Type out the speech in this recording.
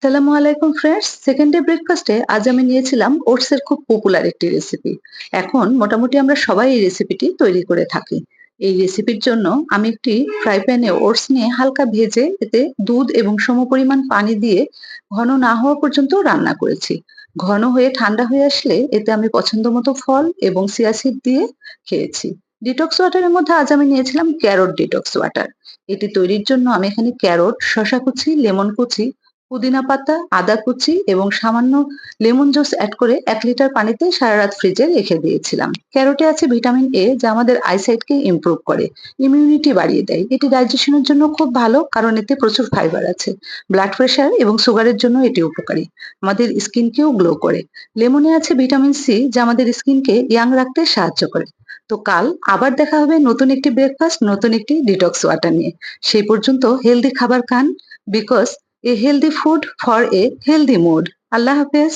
সালামু আলাইকুম friends. Second day ব্রেকফাস্টে আজ আমি নিয়েছিলাম ওটসের খুব পপুলার একটি রেসিপি। এখন মোটামুটি আমরা সবাই এই রেসিপিটি তৈরি করে থাকি। এই রেসিপির জন্য আমি একটি ফ্রাই প্যানে ওটস নিয়ে হালকা ভেজে এতে দুধ এবং সমপরিমাণ পানি দিয়ে ঘন না হওয়া পর্যন্ত রান্না করেছি। ঘন হয়ে ঠান্ডা হয়ে আসলে এতে আমি পছন্দ মতো ফল এবং চিয়া সিড দিয়ে খেয়েছি। ডিটক্স ওয়াটারের মধ্যে আজ আমি নিয়েছিলাম ক্যারট ডিটক্স ওয়াটার। এটি তৈরির জন্য আমি এখানে ক্যারট, শসা কুচি, লেমন কুচি, পুদিনা পাতা, আদা কুচি এবং সামান্য লেমন জুস এড করে ১ লিটার পানিতে সারা রাত ফ্রিজে রেখে দিয়েছিলাম। ক্যারোটে আছে ভিটামিন এ যা আমাদের আইসাইটকে ইমপ্রুভ করে, ইমিউনিটি বাড়িয়ে দেয়। এটি ডাইজেশনের জন্য খুব ভালো কারণ এতে প্রচুর ফাইবার আছে। ব্লাড প্রেশার এবং সুগারের জন্য এটি উপকারী। আমাদের স্কিনকেও গ্লো করে। লেমনে আছে ভিটামিন সি যা আমাদের স্কিনকে ইয়াং রাখতে সাহায্য করে। তো কাল আবার দেখা হবে নতুন একটি ব্রেকফাস্ট, নতুন একটি ডিটক্স ওয়াটার নিয়ে। সেই পর্যন্ত হেলদি খাবার খান, because a healthy food for a healthy mood. আল্লাহ হাফেজ।